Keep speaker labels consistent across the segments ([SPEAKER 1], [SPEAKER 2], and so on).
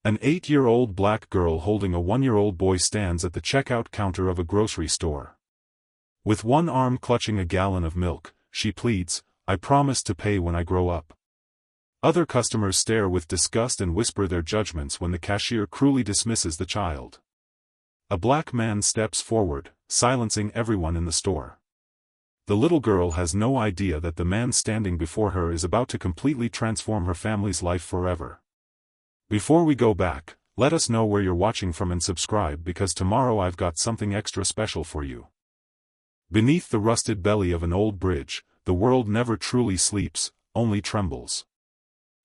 [SPEAKER 1] An 8-year-old black girl holding a 1-year-old boy stands at the checkout counter of a grocery store. With one arm clutching a gallon of milk, she pleads, "I promise to pay when I grow up." Other customers stare with disgust and whisper their judgments when the cashier cruelly dismisses the child. A black man steps forward, silencing everyone in the store. The little girl has no idea that the man standing before her is about to completely transform her family's life forever. Before we go back, let us know where you're watching from and subscribe because tomorrow I've got something extra special for you. Beneath the rusted belly of an old bridge, the world never truly sleeps, only trembles.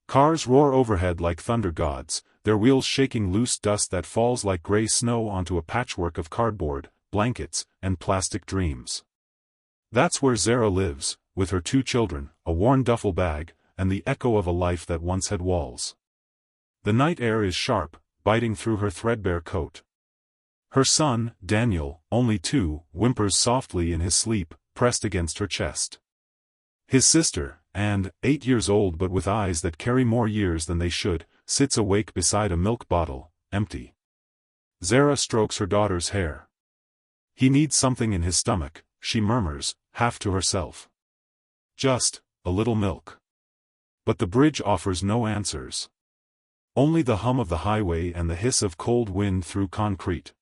[SPEAKER 1] Cars roar overhead like thunder gods, their wheels shaking loose dust that falls like gray snow onto a patchwork of cardboard, blankets, and plastic dreams. That's where Zara lives, with her 2 children, a worn duffel bag, and the echo of a life that once had walls. The night air is sharp, biting through her threadbare coat. Her son, Daniel, only 2, whimpers softly in his sleep, pressed against her chest. His sister, Anne, 8 years old but with eyes that carry more years than they should, sits awake beside a milk bottle, empty. Zara strokes her daughter's hair. "He needs something in his stomach," she murmurs, half to herself. "Just a little milk." But the bridge offers no answers. Only the hum of the highway and the hiss of cold wind through concrete.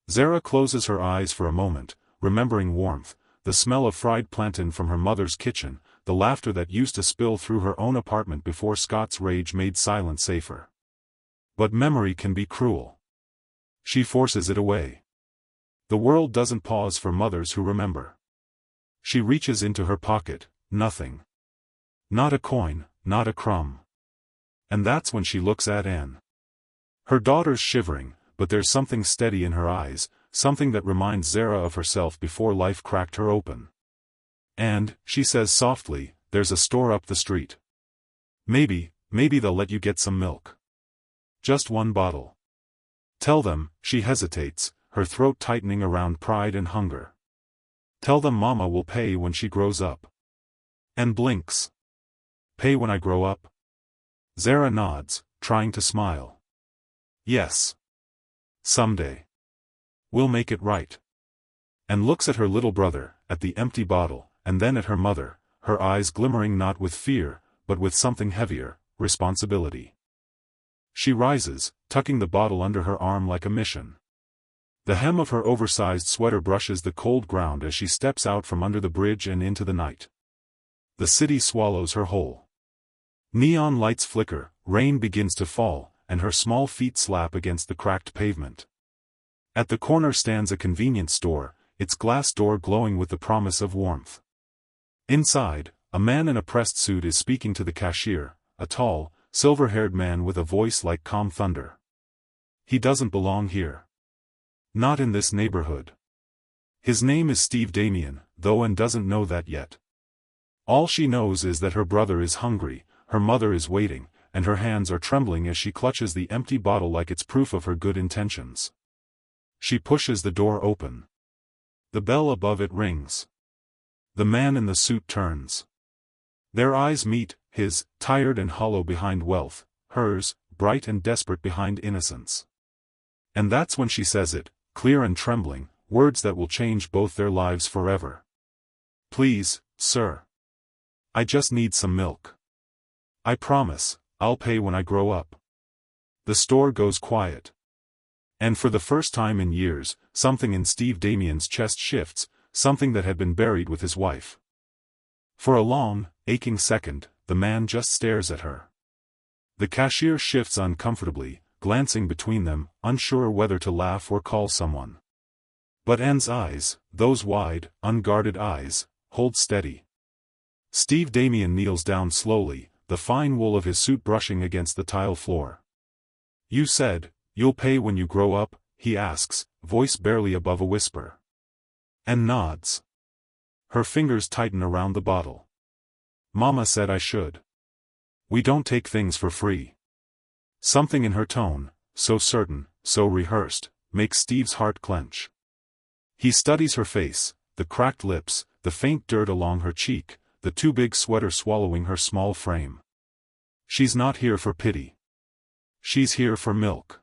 [SPEAKER 1] Zara closes her eyes for a moment, remembering warmth, the smell of fried plantain from her mother's kitchen, the laughter that used to spill through her own apartment before Scott's rage made silence safer. But memory can be cruel. She forces it away. The world doesn't pause for mothers who remember. She reaches into her pocket, nothing. Not a coin, not a crumb. And that's when she looks at Anne. Her daughter's shivering, but there's something steady in her eyes, something that reminds Zara of herself before life cracked her open. "And," she says softly, "there's a store up the street. Maybe they'll let you get some milk. Just 1 bottle. Tell them," she hesitates, her throat tightening around pride and hunger. "Tell them Mama will pay when she grows up." And blinks. "Pay when I grow up?" Zara nods, trying to smile. "Yes. Someday. We'll make it right." And looks at her little brother, at the empty bottle, and then at her mother, her eyes glimmering not with fear, but with something heavier, responsibility. She rises, tucking the bottle under her arm like a mission. The hem of her oversized sweater brushes the cold ground as she steps out from under the bridge and into the night. The city swallows her whole. Neon lights flicker, rain begins to fall, and her small feet slap against the cracked pavement. At the corner stands a convenience store, its glass door glowing with the promise of warmth. Inside, a man in a pressed suit is speaking to the cashier, a tall, silver-haired man with a voice like calm thunder. He doesn't belong here. Not in this neighborhood. His name is Steve Damien, though Anne doesn't know that yet. All she knows is that her brother is hungry, her mother is waiting, and her hands are trembling as she clutches the empty bottle like it's proof of her good intentions. She pushes the door open. The bell above it rings. The man in the suit turns. Their eyes meet, his, tired and hollow behind wealth, hers, bright and desperate behind innocence. And that's when she says it, clear and trembling, words that will change both their lives forever. "Please, sir. I just need some milk. I promise, I'll pay when I grow up." The store goes quiet. And for the first time in years, something in Steve Damien's chest shifts, something that had been buried with his wife. For a long, aching second, the man just stares at her. The cashier shifts uncomfortably, glancing between them, unsure whether to laugh or call someone. But Anne's eyes, those wide, unguarded eyes, hold steady. Steve Damien kneels down slowly, the fine wool of his suit brushing against the tile floor. "You said, you'll pay when you grow up?" he asks, voice barely above a whisper. Anne nods. Her fingers tighten around the bottle. "Mama said I should. We don't take things for free." Something in her tone, so certain, so rehearsed, makes Steve's heart clench. He studies her face, the cracked lips, the faint dirt along her cheek, the too big sweater swallowing her small frame. She's not here for pity. She's here for milk.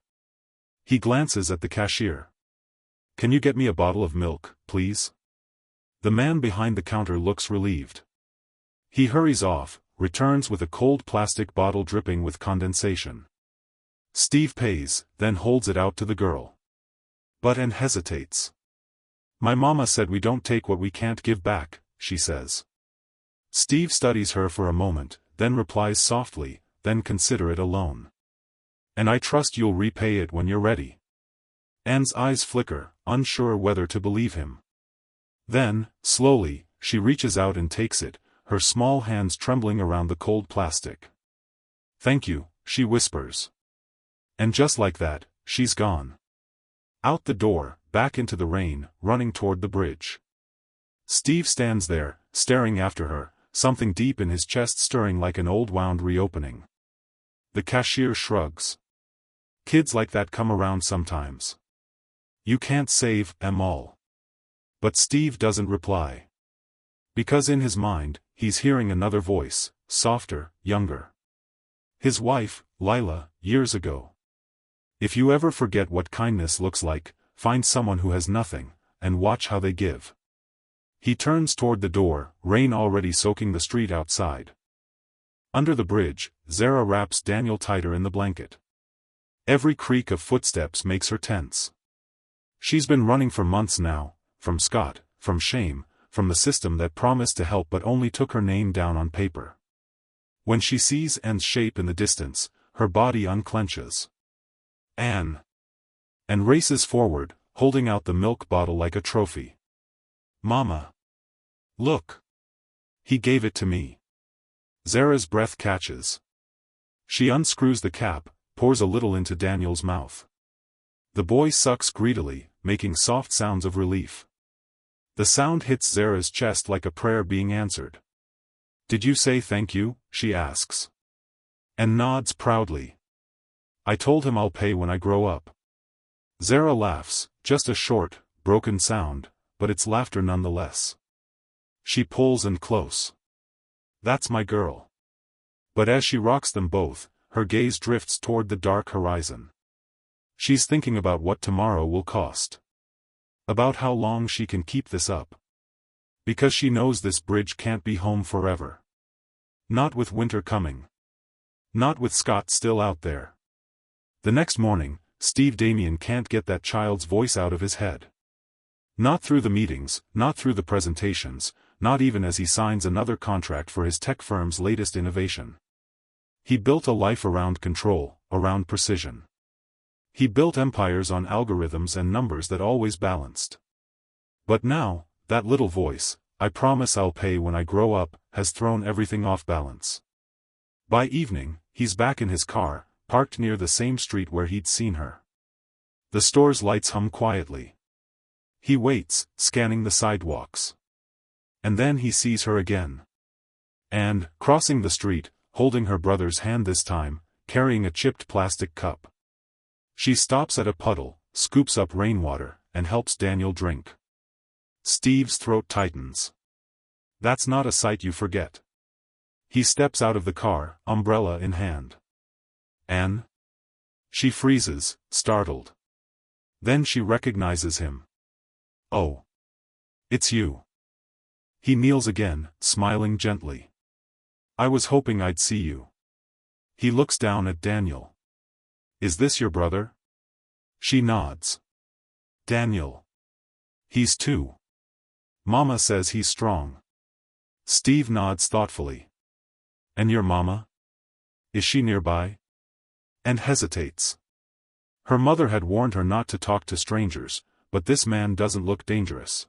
[SPEAKER 1] He glances at the cashier. Can you get me a bottle of milk, please? The man behind the counter looks relieved. He hurries off, returns with a cold plastic bottle dripping with condensation. Steve pays, then holds it out to the girl. But Anne hesitates. My mama said we don't take what we can't give back, she says. Steve studies her for a moment, then replies softly, then consider it a loan. And I trust you'll repay it when you're ready. Anne's eyes flicker, unsure whether to believe him. Then, slowly, she reaches out and takes it, her small hands trembling around the cold plastic. Thank you, she whispers. And just like that, she's gone. Out the door, back into the rain, running toward the bridge. Steve stands there, staring after her, something deep in his chest stirring like an old wound reopening. The cashier shrugs. Kids like that come around sometimes. You can't save them all. But Steve doesn't reply. Because in his mind, he's hearing another voice, softer, younger. His wife, Lila, years ago. If you ever forget what kindness looks like, find someone who has nothing, and watch how they give. He turns toward the door, rain already soaking the street outside. Under the bridge, Zara wraps Daniel tighter in the blanket. Every creak of footsteps makes her tense. She's been running for months now, from Scott, from shame, from the system that promised to help but only took her name down on paper. When she sees Anne's shape in the distance, her body unclenches. Anne! And races forward, holding out the milk bottle like a trophy. Mama! Look! He gave it to me. Zara's breath catches. She unscrews the cap, pours a little into Daniel's mouth. The boy sucks greedily, making soft sounds of relief. The sound hits Zara's chest like a prayer being answered. Did you say thank you? She asks. And nods proudly. I told him I'll pay when I grow up. Zara laughs, just a short, broken sound, but it's laughter nonetheless. She pulls in close. That's my girl. But as she rocks them both, her gaze drifts toward the dark horizon. She's thinking about what tomorrow will cost. About how long she can keep this up. Because she knows this bridge can't be home forever. Not with winter coming. Not with Scott still out there. The next morning, Steve Damien can't get that child's voice out of his head. Not through the meetings, not through the presentations, not even as he signs another contract for his tech firm's latest innovation. He built a life around control, around precision. He built empires on algorithms and numbers that always balanced. But now, that little voice, I promise I'll pay when I grow up, has thrown everything off balance. By evening, he's back in his car, parked near the same street where he'd seen her. The store's lights hum quietly. He waits, scanning the sidewalks. And then he sees her again. And, crossing the street, holding her brother's hand this time, carrying a chipped plastic cup. She stops at a puddle, scoops up rainwater, and helps Daniel drink. Steve's throat tightens. That's not a sight you forget. He steps out of the car, umbrella in hand. Anne? She freezes, startled. Then she recognizes him. Oh. It's you. He kneels again, smiling gently. I was hoping I'd see you. He looks down at Daniel. Is this your brother? She nods. Daniel. He's 2. Mama says he's strong. Steve nods thoughtfully. And your mama? Is she nearby? And hesitates. Her mother had warned her not to talk to strangers, but this man doesn't look dangerous.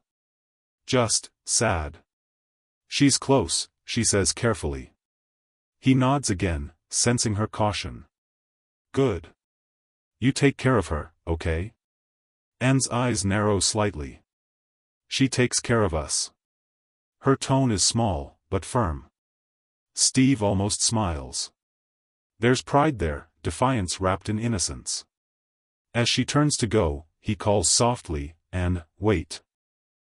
[SPEAKER 1] Just, sad. She's close, she says carefully. He nods again, sensing her caution. Good. You take care of her, okay? Anne's eyes narrow slightly. She takes care of us. Her tone is small, but firm. Steve almost smiles. There's pride there, defiance wrapped in innocence. As she turns to go, he calls softly, Anne, wait.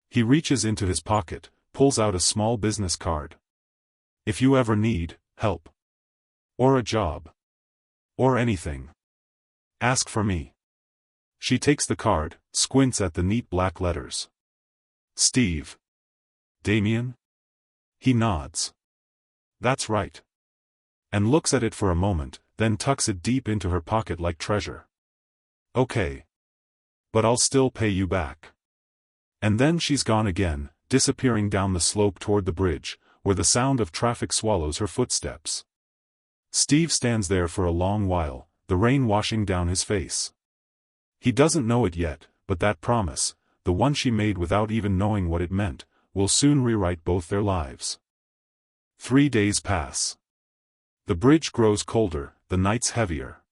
[SPEAKER 1] He reaches into his pocket, pulls out a small business card. If you ever need help. Or a job. Or anything. Ask for me. She takes the card, squints at the neat black letters. Steve. Damien? He nods. That's right. And looks at it for a moment, then tucks it deep into her pocket like treasure. Okay. But I'll still pay you back. And then she's gone again, disappearing down the slope toward the bridge, where the sound of traffic swallows her footsteps. Steve stands there for a long while, the rain washing down his face. He doesn't know it yet, but that promise, the one she made without even knowing what it meant, will soon rewrite both their lives. 3 days pass. The bridge grows colder, the nights heavier.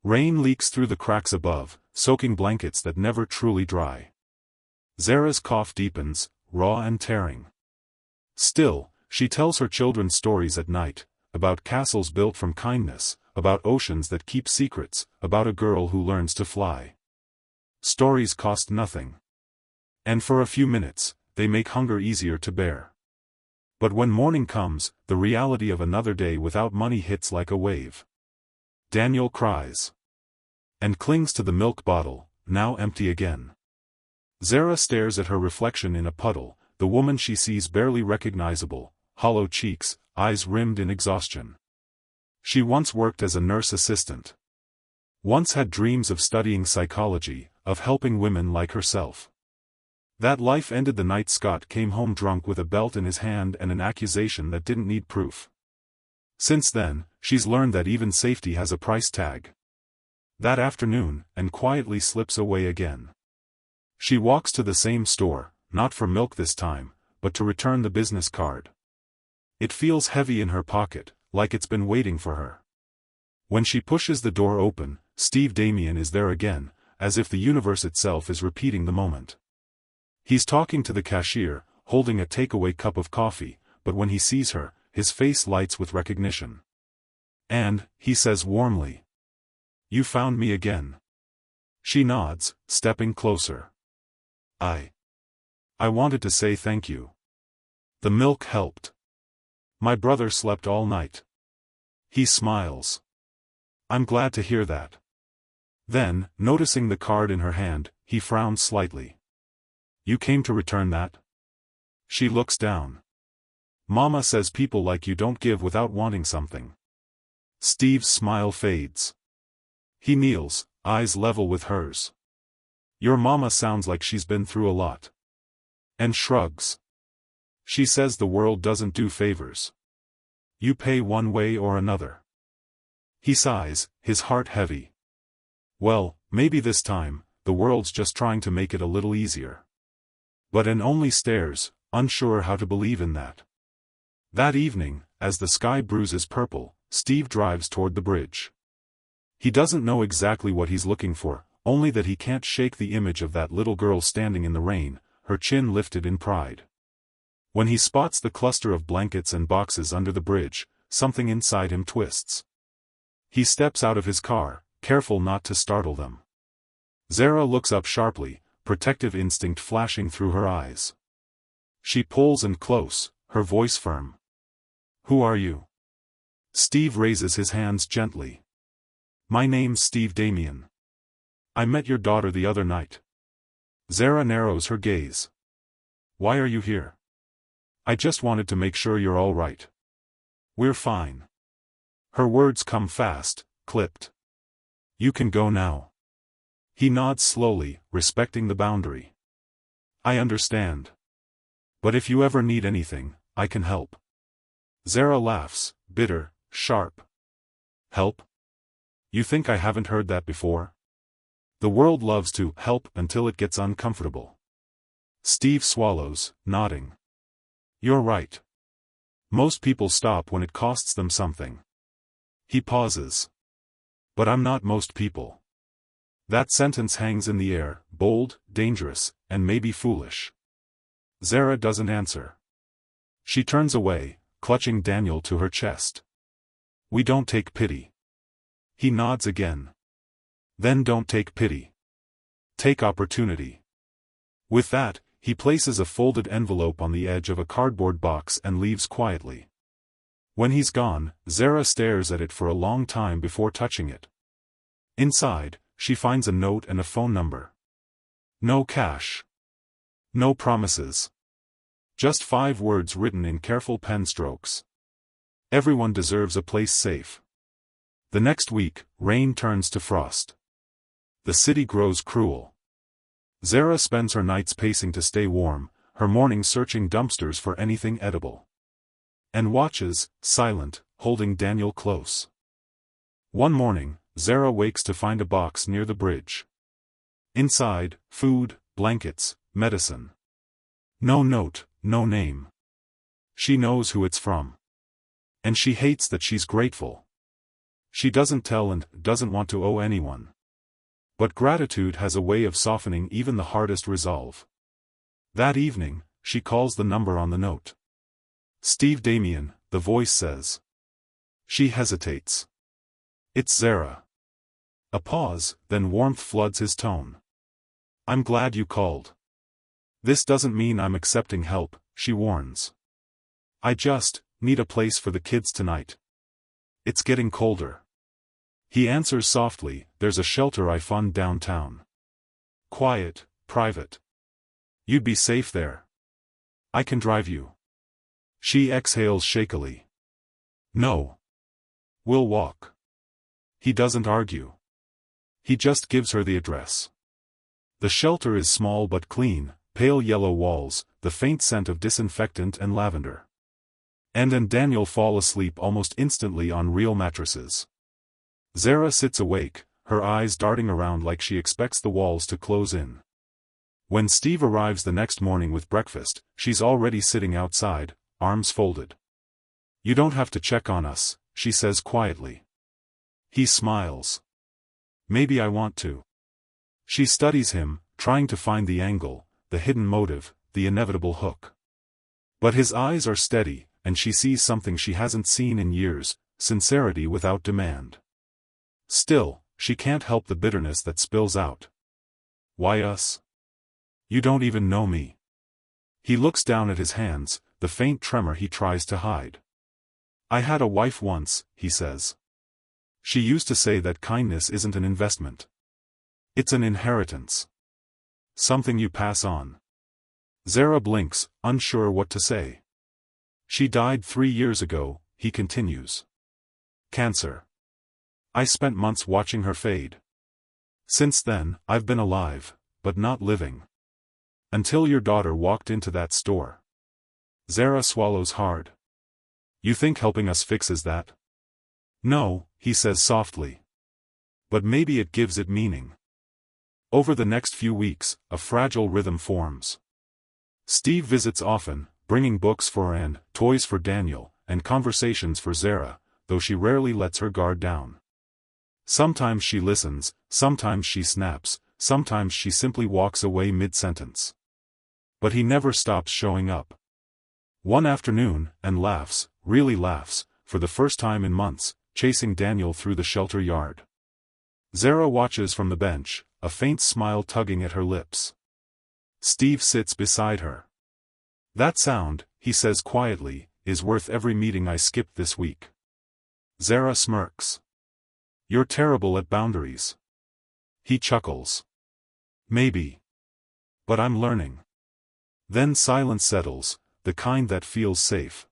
[SPEAKER 1] Rain leaks through the cracks above, soaking blankets that never truly dry. Zara's cough deepens, raw and tearing. Still, she tells her children stories at night, about castles built from kindness, about oceans that keep secrets, about a girl who learns to fly. Stories cost nothing. And for a few minutes, they make hunger easier to bear. But when morning comes, the reality of another day without money hits like a wave. Daniel cries. And clings to the milk bottle, now empty again. Zara stares at her reflection in a puddle, the woman she sees barely recognizable, hollow cheeks, eyes rimmed in exhaustion. She once worked as a nurse assistant. Once had dreams of studying psychology, of helping women like herself. That life ended the night Scott came home drunk with a belt in his hand and an accusation that didn't need proof. Since then, she's learned that even safety has a price tag. That afternoon, and quietly slips away again. She walks to the same store, not for milk this time, but to return the business card. It feels heavy in her pocket, like it's been waiting for her. When she pushes the door open, Steve Damien is there again, as if the universe itself is repeating the moment. He's talking to the cashier, holding a takeaway cup of coffee, but when he sees her, his face lights with recognition. And, he says warmly, "You found me again." She nods, stepping closer. I wanted to say thank you. The milk helped. My brother slept all night. He smiles. I'm glad to hear that. Then, noticing the card in her hand, he frowns slightly. You came to return that? She looks down. Mama says people like you don't give without wanting something. Steve's smile fades. He kneels, eyes level with hers. Your mama sounds like she's been through a lot. And shrugs. She says the world doesn't do favors. You pay one way or another. He sighs, his heart heavy. Well, maybe this time, the world's just trying to make it a little easier. But Anne only stares, unsure how to believe in that. That evening, as the sky bruises purple, Steve drives toward the bridge. He doesn't know exactly what he's looking for, only that he can't shake the image of that little girl standing in the rain, her chin lifted in pride. When he spots the cluster of blankets and boxes under the bridge, something inside him twists. He steps out of his car, careful not to startle them. Zara looks up sharply, protective instinct flashing through her eyes. She pulls in close, her voice firm. Who are you? Steve raises his hands gently. My name's Steve Damien. I met your daughter the other night. Zara narrows her gaze. Why are you here? I just wanted to make sure you're all right. We're fine. Her words come fast, clipped. You can go now. He nods slowly, respecting the boundary. I understand. But if you ever need anything, I can help. Zara laughs, bitter, sharp. Help? You think I haven't heard that before? The world loves to help until it gets uncomfortable. Steve swallows, nodding. You're right. Most people stop when it costs them something. He pauses. But I'm not most people. That sentence hangs in the air, bold, dangerous, and maybe foolish. Zara doesn't answer. She turns away, clutching Daniel to her chest. We don't take pity. He nods again. Then don't take pity. Take opportunity. With that, he places a folded envelope on the edge of a cardboard box and leaves quietly. When he's gone, Zara stares at it for a long time before touching it. Inside, she finds a note and a phone number. No cash. No promises. Just 5 words written in careful pen strokes. Everyone deserves a place safe. The next week, rain turns to frost. The city grows cruel. Zara spends her nights pacing to stay warm, her mornings searching dumpsters for anything edible. And watches, silent, holding Daniel close. One morning, Zara wakes to find a box near the bridge. Inside, food, blankets, medicine. No note, no name. She knows who it's from. And she hates that she's grateful. She doesn't tell and doesn't want to owe anyone. But gratitude has a way of softening even the hardest resolve. That evening, she calls the number on the note. Steve Damien, the voice says. She hesitates. It's Zara. A pause, then warmth floods his tone. I'm glad you called. This doesn't mean I'm accepting help, she warns. I just need a place for the kids tonight. It's getting colder. He answers softly, there's a shelter I fund downtown. Quiet, private. You'd be safe there. I can drive you. She exhales shakily. No. We'll walk. He doesn't argue. He just gives her the address. The shelter is small but clean, pale yellow walls, the faint scent of disinfectant and lavender. Anne and Daniel fall asleep almost instantly on real mattresses. Zara sits awake, her eyes darting around like she expects the walls to close in. When Steve arrives the next morning with breakfast, she's already sitting outside, arms folded. You don't have to check on us, she says quietly. He smiles. Maybe I want to. She studies him, trying to find the angle, the hidden motive, the inevitable hook. But his eyes are steady, and she sees something she hasn't seen in years, sincerity without demand. Still, she can't help the bitterness that spills out. Why us? You don't even know me. He looks down at his hands, the faint tremor he tries to hide. I had a wife once, he says. She used to say that kindness isn't an investment. It's an inheritance. Something you pass on. Zara blinks, unsure what to say. She died 3 years ago, he continues. Cancer. I spent months watching her fade. Since then, I've been alive, but not living. Until your daughter walked into that store. Zara swallows hard. You think helping us fixes that? No, he says softly. But maybe it gives it meaning. Over the next few weeks, a fragile rhythm forms. Steve visits often, bringing books for Anne, toys for Daniel, and conversations for Zara, though she rarely lets her guard down. Sometimes she listens, sometimes she snaps, sometimes she simply walks away mid-sentence. But he never stops showing up. One afternoon, and laughs, really laughs, for the first time in months, chasing Daniel through the shelter yard. Zara watches from the bench, a faint smile tugging at her lips. Steve sits beside her. That sound, he says quietly, is worth every meeting I skipped this week. Zara smirks. You're terrible at boundaries. He chuckles. Maybe. But I'm learning. Then silence settles, the kind that feels safe.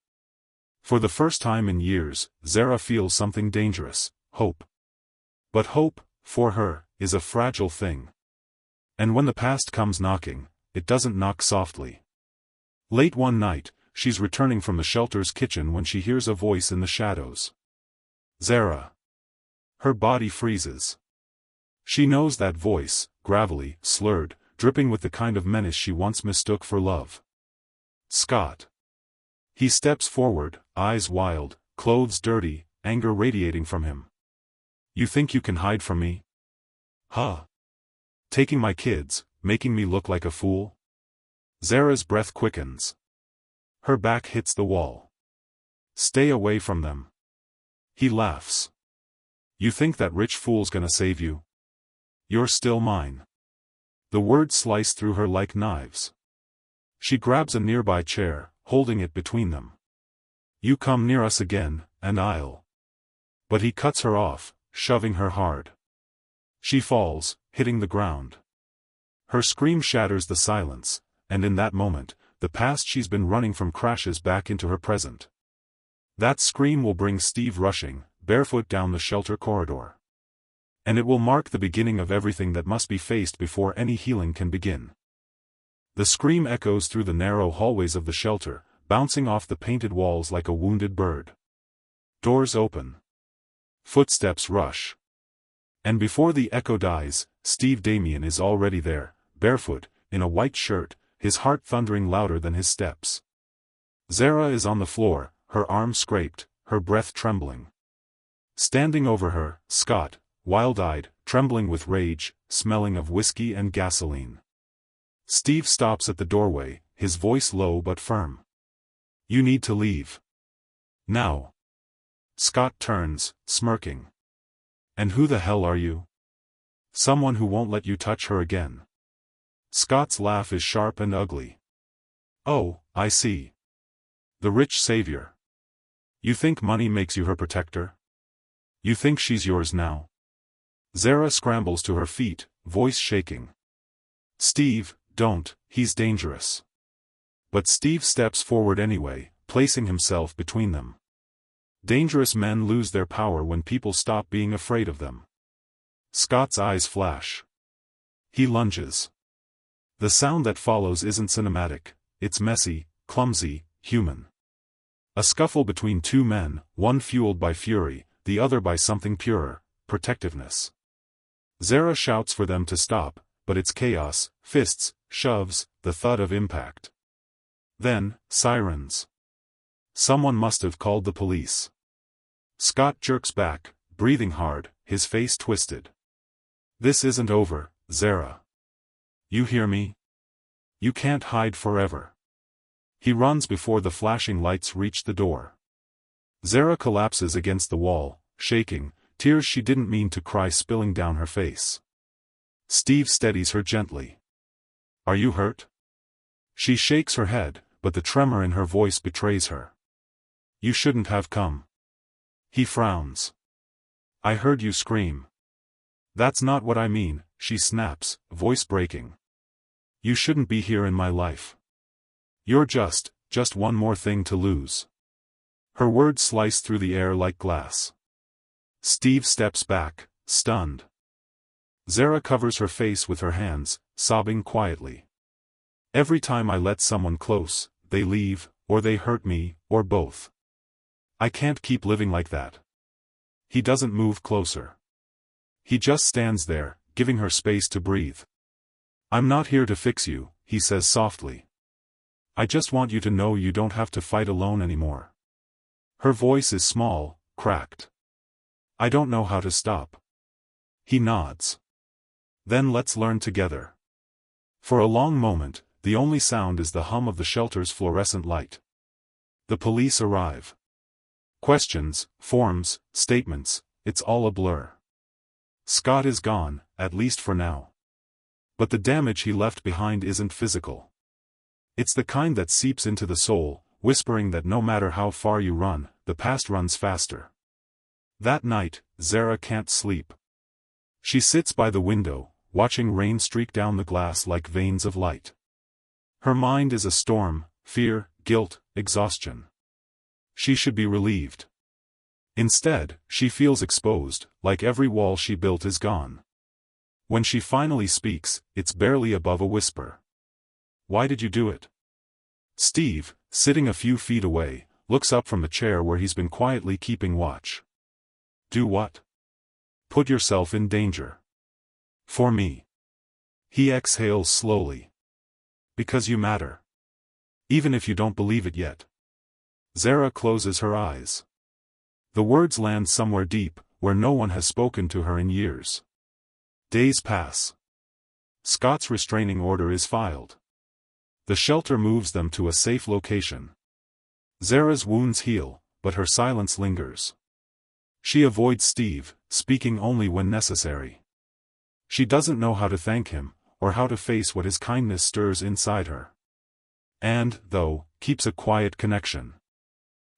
[SPEAKER 1] For the first time in years, Zara feels something dangerous, hope. But hope, for her, is a fragile thing. And when the past comes knocking, it doesn't knock softly. Late one night, she's returning from the shelter's kitchen when she hears a voice in the shadows. Zara. Her body freezes. She knows that voice, gravelly, slurred, dripping with the kind of menace she once mistook for love. Scott. He steps forward, eyes wild, clothes dirty, anger radiating from him. You think you can hide from me? Huh? Taking my kids, making me look like a fool? Zara's breath quickens. Her back hits the wall. Stay away from them. He laughs. You think that rich fool's gonna save you? You're still mine. The words slice through her like knives. She grabs a nearby chair, holding it between them. You come near us again, and I'll. But he cuts her off, shoving her hard. She falls, hitting the ground. Her scream shatters the silence, and in that moment, the past she's been running from crashes back into her present. That scream will bring Steve rushing, barefoot down the shelter corridor. And it will mark the beginning of everything that must be faced before any healing can begin. The scream echoes through the narrow hallways of the shelter, bouncing off the painted walls like a wounded bird. Doors open. Footsteps rush. And before the echo dies, Steve Damien is already there, barefoot, in a white shirt, his heart thundering louder than his steps. Zara is on the floor, her arm scraped, her breath trembling. Standing over her, Scott, wild-eyed, trembling with rage, smelling of whiskey and gasoline. Steve stops at the doorway, his voice low but firm. "You need to leave. Now." Scott turns, smirking. "And who the hell are you?" "Someone who won't let you touch her again." Scott's laugh is sharp and ugly. "Oh, I see. The rich savior. You think money makes you her protector? You think she's yours now?" Zara scrambles to her feet, voice shaking. "Steve, don't, he's dangerous." But Steve steps forward anyway, placing himself between them. Dangerous men lose their power when people stop being afraid of them. Scott's eyes flash. He lunges. The sound that follows isn't cinematic, it's messy, clumsy, human. A scuffle between two men, one fueled by fury, the other by something purer, protectiveness. Zara shouts for them to stop, but it's chaos, fists, shoves, the thud of impact. Then, sirens. Someone must have called the police. Scott jerks back, breathing hard, his face twisted. "This isn't over, Zara. You hear me? You can't hide forever." He runs before the flashing lights reach the door. Zara collapses against the wall, shaking, tears she didn't mean to cry spilling down her face. Steve steadies her gently. "Are you hurt?" She shakes her head, but the tremor in her voice betrays her. "You shouldn't have come." He frowns. "I heard you scream." "That's not what I mean," she snaps, voice breaking. "You shouldn't be here in my life. You're just one more thing to lose." Her words slice through the air like glass. Steve steps back, stunned. Zara covers her face with her hands, sobbing quietly. "Every time I let someone close, they leave, or they hurt me, or both. I can't keep living like that." He doesn't move closer. He just stands there, giving her space to breathe. "I'm not here to fix you," he says softly. "I just want you to know you don't have to fight alone anymore." Her voice is small, cracked. "I don't know how to stop." He nods. "Then let's learn together." For a long moment, the only sound is the hum of the shelter's fluorescent light. The police arrive. Questions, forms, statements, it's all a blur. Scott is gone, at least for now. But the damage he left behind isn't physical. It's the kind that seeps into the soul, whispering that no matter how far you run, the past runs faster. That night, Zara can't sleep. She sits by the window, watching rain streak down the glass like veins of light. Her mind is a storm, fear, guilt, exhaustion. She should be relieved. Instead, she feels exposed, like every wall she built is gone. When she finally speaks, it's barely above a whisper. "Why did you do it?" Steve, sitting a few feet away, looks up from the chair where he's been quietly keeping watch. "Do what?" "Put yourself in danger. For me." He exhales slowly. "Because you matter. Even if you don't believe it yet." Zara closes her eyes. The words land somewhere deep, where no one has spoken to her in years. Days pass. Scott's restraining order is filed. The shelter moves them to a safe location. Zara's wounds heal, but her silence lingers. She avoids Steve, speaking only when necessary. She doesn't know how to thank him, or how to face what his kindness stirs inside her. And, though, keeps a quiet connection.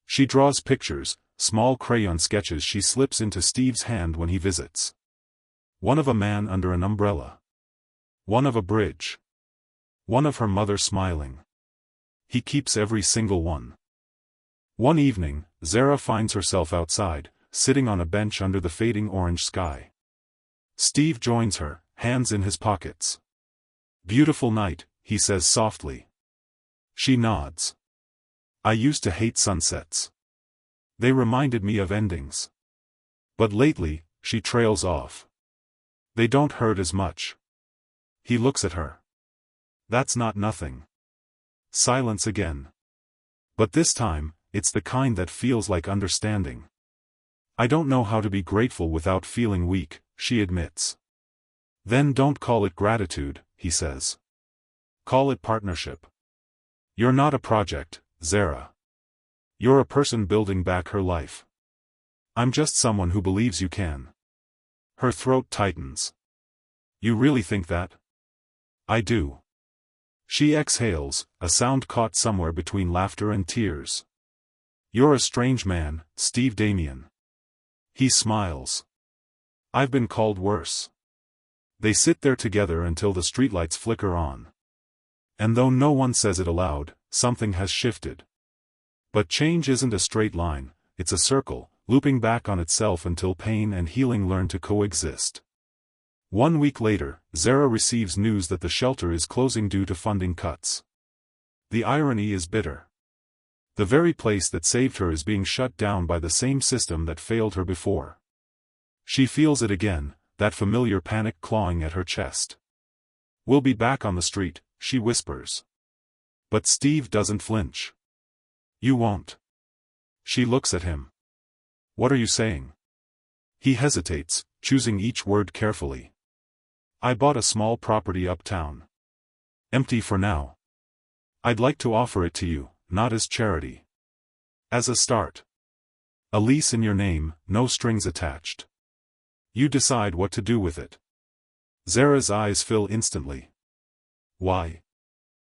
[SPEAKER 1] She draws pictures, small crayon sketches she slips into Steve's hand when he visits. One of a man under an umbrella. One of a bridge. One of her mother smiling. He keeps every single one. One evening, Zara finds herself outside, sitting on a bench under the fading orange sky. Steve joins her, hands in his pockets. "Beautiful night," he says softly. She nods. "I used to hate sunsets. They reminded me of endings. But lately," she trails off. "They don't hurt as much." He looks at her. "That's not nothing." Silence again. But this time, it's the kind that feels like understanding. "I don't know how to be grateful without feeling weak," she admits. "Then don't call it gratitude," he says. "Call it partnership. You're not a project, Zara. You're a person building back her life. I'm just someone who believes you can." Her throat tightens. "You really think that?" "I do." She exhales, a sound caught somewhere between laughter and tears. "You're a strange man, Steve Damien." He smiles. "I've been called worse." They sit there together until the streetlights flicker on. And though no one says it aloud, something has shifted. But change isn't a straight line, it's a circle, looping back on itself until pain and healing learn to coexist. 1 week later, Zara receives news that the shelter is closing due to funding cuts. The irony is bitter. The very place that saved her is being shut down by the same system that failed her before. She feels it again, that familiar panic clawing at her chest. "We'll be back on the street," she whispers. But Steve doesn't flinch. "You won't." She looks at him. "What are you saying?" He hesitates, choosing each word carefully. "I bought a small property uptown. Empty for now. I'd like to offer it to you, not as charity. As a start. A lease in your name, no strings attached. You decide what to do with it." Zara's eyes fill instantly. "Why?"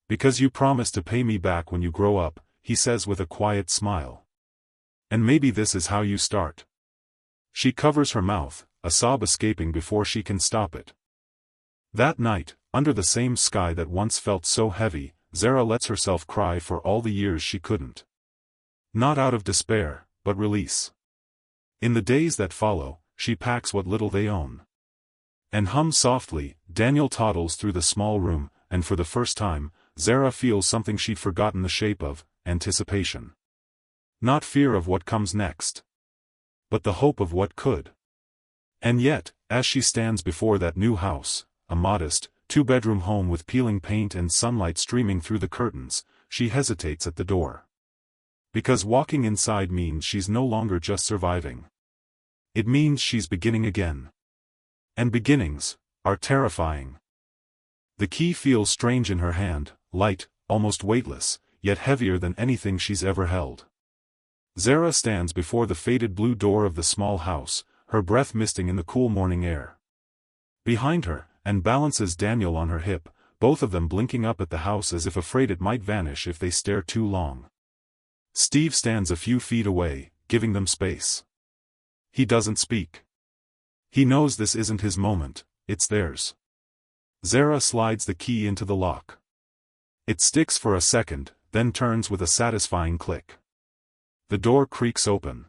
[SPEAKER 1] "Because you promised to pay me back when you grow up," he says with a quiet smile. "And maybe this is how you start." She covers her mouth, a sob escaping before she can stop it. That night, under the same sky that once felt so heavy, Zara lets herself cry for all the years she couldn't. Not out of despair, but release. In the days that follow, she packs what little they own. And hums softly. Daniel toddles through the small room, and for the first time, Zara feels something she'd forgotten the shape of: anticipation. Not fear of what comes next, but the hope of what could. And yet, as she stands before that new house, a modest, 2-bedroom home with peeling paint and sunlight streaming through the curtains, she hesitates at the door. Because walking inside means she's no longer just surviving. It means she's beginning again. And beginnings are terrifying. The key feels strange in her hand, light, almost weightless, yet heavier than anything she's ever held. Zara stands before the faded blue door of the small house, her breath misting in the cool morning air. Behind her, and balances Daniel on her hip, both of them blinking up at the house as if afraid it might vanish if they stare too long. Steve stands a few feet away, giving them space. He doesn't speak. He knows this isn't his moment, it's theirs. Zara slides the key into the lock. It sticks for a second, then turns with a satisfying click. The door creaks open.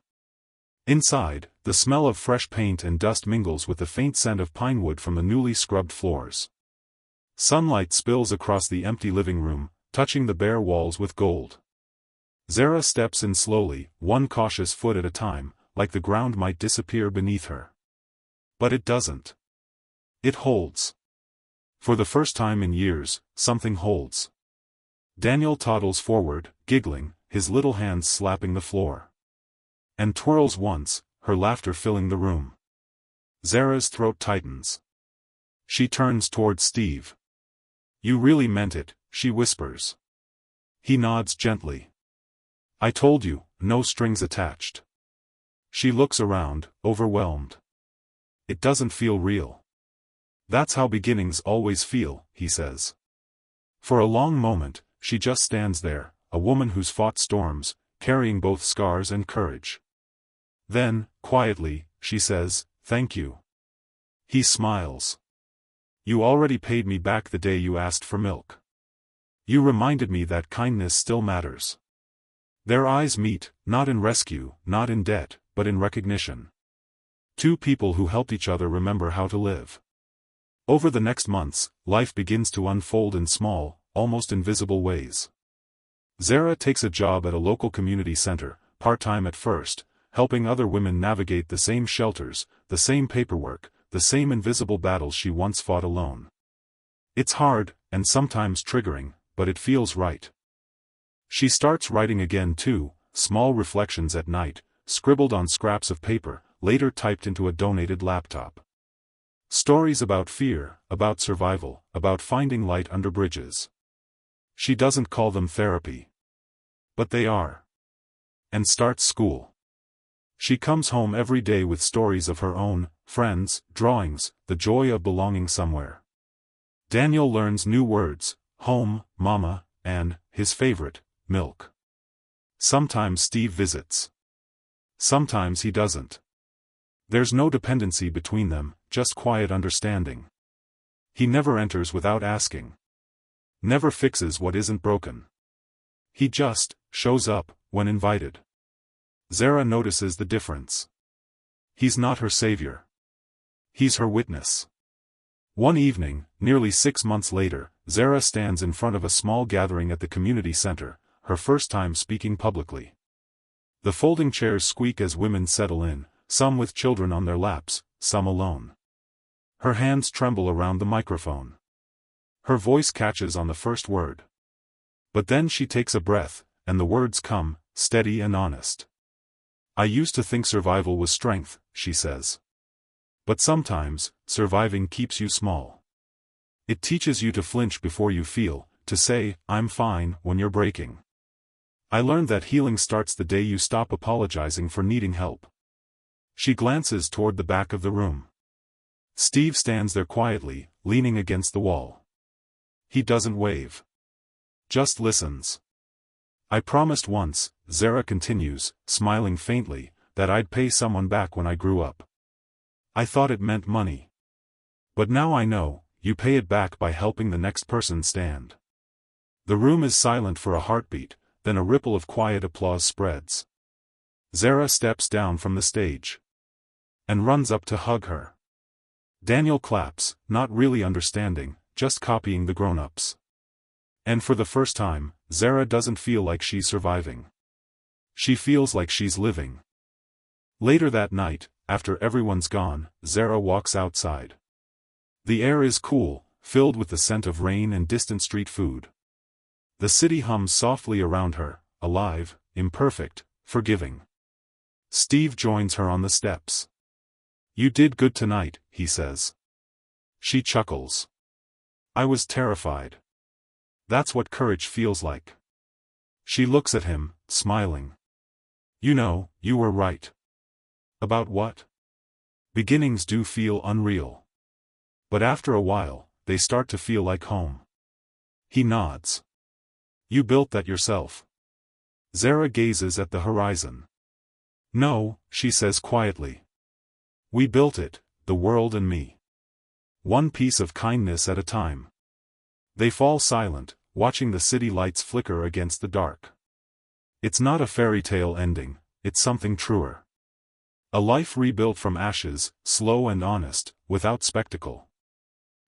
[SPEAKER 1] Inside, the smell of fresh paint and dust mingles with the faint scent of pine wood from the newly scrubbed floors. Sunlight spills across the empty living room, touching the bare walls with gold. Zara steps in slowly, one cautious foot at a time, like the ground might disappear beneath her. But it doesn't. It holds. For the first time in years, something holds. Daniel toddles forward, giggling, his little hands slapping the floor. And twirls once, her laughter filling the room. Zara's throat tightens. She turns toward Steve. "You really meant it," she whispers. He nods gently. "I told you, no strings attached." She looks around, overwhelmed. "It doesn't feel real." "That's how beginnings always feel," he says. For a long moment, she just stands there, a woman who's fought storms, carrying both scars and courage. Then, quietly, she says, "Thank you." He smiles. You already paid me back the day you asked for milk. You reminded me that kindness still matters. Their eyes meet, not in rescue, not in debt, but in recognition. Two people who helped each other remember how to live. Over the next months, life begins to unfold in small, almost invisible ways. Zara takes a job at a local community center, part-time at first, helping other women navigate the same shelters, the same paperwork, the same invisible battles she once fought alone. It's hard, and sometimes triggering, but it feels right. She starts writing again too, small reflections at night, scribbled on scraps of paper, later typed into a donated laptop. Stories about fear, about survival, about finding light under bridges. She doesn't call them therapy. But they are. And starts school. She comes home every day with stories of her own, friends, drawings, the joy of belonging somewhere. Daniel learns new words, home, mama, and, his favorite, milk. Sometimes Steve visits. Sometimes he doesn't. There's no dependency between them, just quiet understanding. He never enters without asking. Never fixes what isn't broken. He just shows up when invited. Zara notices the difference. He's not her savior. He's her witness. One evening, nearly 6 months later, Zara stands in front of a small gathering at the community center, her first time speaking publicly. The folding chairs squeak as women settle in, some with children on their laps, some alone. Her hands tremble around the microphone. Her voice catches on the first word. But then she takes a breath, and the words come, steady and honest. I used to think survival was strength, she says. But sometimes, surviving keeps you small. It teaches you to flinch before you feel, to say, I'm fine, when you're breaking. I learned that healing starts the day you stop apologizing for needing help. She glances toward the back of the room. Steve stands there quietly, leaning against the wall. He doesn't wave. Just listens. I promised once, Zara continues, smiling faintly, that I'd pay someone back when I grew up. I thought it meant money. But now I know, you pay it back by helping the next person stand. The room is silent for a heartbeat, then a ripple of quiet applause spreads. Zara steps down from the stage. And runs up to hug her. Daniel claps, not really understanding, just copying the grown-ups. And for the first time, Zara doesn't feel like she's surviving. She feels like she's living. Later that night, after everyone's gone, Zara walks outside. The air is cool, filled with the scent of rain and distant street food. The city hums softly around her, alive, imperfect, forgiving. Steve joins her on the steps. You did good tonight, he says. She chuckles. I was terrified. That's what courage feels like. She looks at him, smiling. You know, you were right. About what? Beginnings do feel unreal. But after a while, they start to feel like home. He nods. You built that yourself. Zara gazes at the horizon. No, she says quietly. We built it, the world and me. One piece of kindness at a time. They fall silent, watching the city lights flicker against the dark. It's not a fairy tale ending, it's something truer. A life rebuilt from ashes, slow and honest, without spectacle.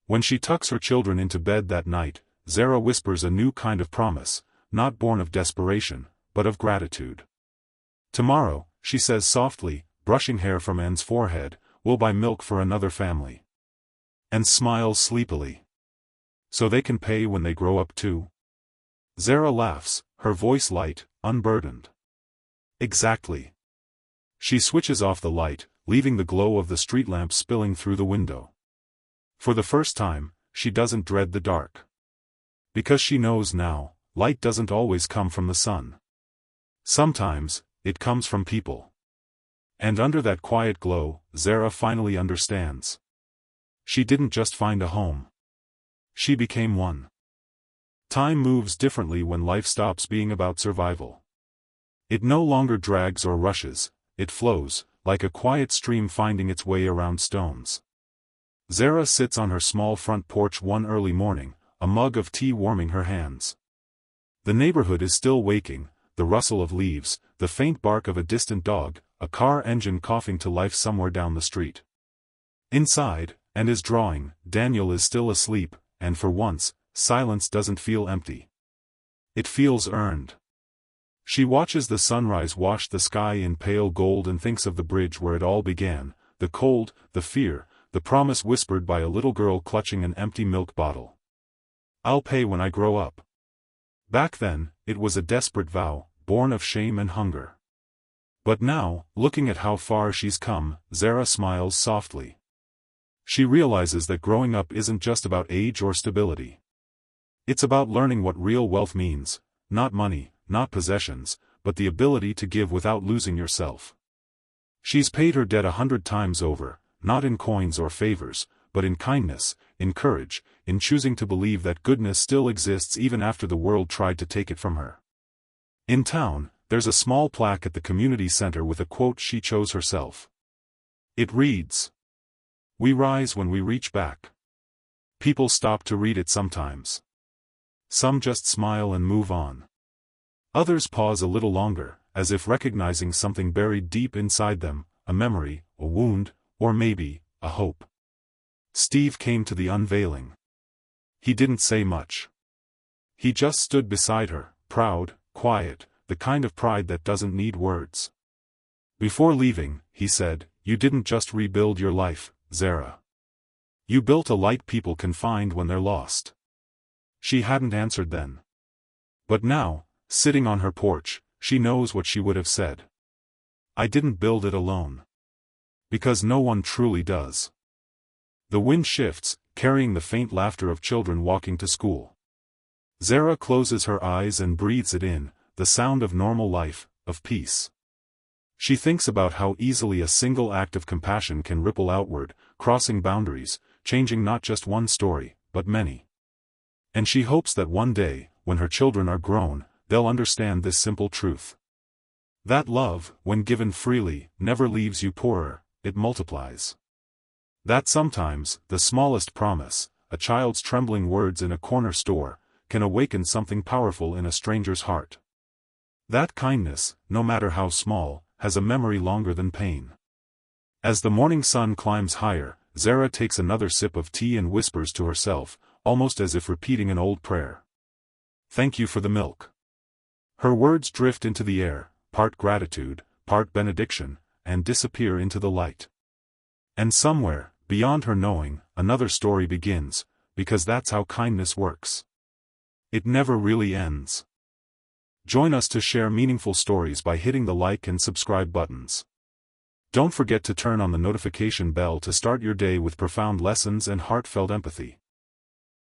[SPEAKER 1] When she tucks her children into bed that night, Zara whispers a new kind of promise, not born of desperation, but of gratitude. Tomorrow, she says softly, brushing hair from Anne's forehead, we'll buy milk for another family. And smiles sleepily. So they can pay when they grow up too? Zara laughs, her voice light, unburdened. Exactly. She switches off the light, leaving the glow of the street lamp spilling through the window. For the first time, she doesn't dread the dark. Because she knows now, light doesn't always come from the sun. Sometimes, it comes from people. And under that quiet glow, Zara finally understands. She didn't just find a home. She became one. Time moves differently when life stops being about survival. It no longer drags or rushes, it flows, like a quiet stream finding its way around stones. Zara sits on her small front porch one early morning, a mug of tea warming her hands. The neighborhood is still waking, the rustle of leaves, the faint bark of a distant dog, a car engine coughing to life somewhere down the street. Inside, and is drawing, Daniel is still asleep, and for once, silence doesn't feel empty. It feels earned. She watches the sunrise wash the sky in pale gold and thinks of the bridge where it all began, the cold, the fear, the promise whispered by a little girl clutching an empty milk bottle. "I'll pay when I grow up." Back then, it was a desperate vow, born of shame and hunger. But now, looking at how far she's come, Zara smiles softly. She realizes that growing up isn't just about age or stability. It's about learning what real wealth means, not money, not possessions, but the ability to give without losing yourself. She's paid her debt 100 times over, not in coins or favors, but in kindness, in courage, in choosing to believe that goodness still exists even after the world tried to take it from her. In town, there's a small plaque at the community center with a quote she chose herself. It reads, "We rise when we reach back." People stop to read it sometimes. Some just smile and move on. Others pause a little longer, as if recognizing something buried deep inside them, a memory, a wound, or maybe, a hope. Steve came to the unveiling. He didn't say much. He just stood beside her, proud, quiet, the kind of pride that doesn't need words. Before leaving, he said, "You didn't just rebuild your life, Zara. You built a light people can find when they're lost." She hadn't answered then. But now, sitting on her porch, she knows what she would have said. "I didn't build it alone." Because no one truly does. The wind shifts, carrying the faint laughter of children walking to school. Zara closes her eyes and breathes it in, the sound of normal life, of peace. She thinks about how easily a single act of compassion can ripple outward, crossing boundaries, changing not just one story, but many. And she hopes that one day, when her children are grown, they'll understand this simple truth. That love, when given freely, never leaves you poorer, it multiplies. That sometimes, the smallest promise, a child's trembling words in a corner store, can awaken something powerful in a stranger's heart. That kindness, no matter how small, has a memory longer than pain. As the morning sun climbs higher, Zara takes another sip of tea and whispers to herself, almost as if repeating an old prayer. "Thank you for the milk." Her words drift into the air, part gratitude, part benediction, and disappear into the light. And somewhere, beyond her knowing, another story begins, because that's how kindness works. It never really ends. Join us to share meaningful stories by hitting the like and subscribe buttons. Don't forget to turn on the notification bell to start your day with profound lessons and heartfelt empathy.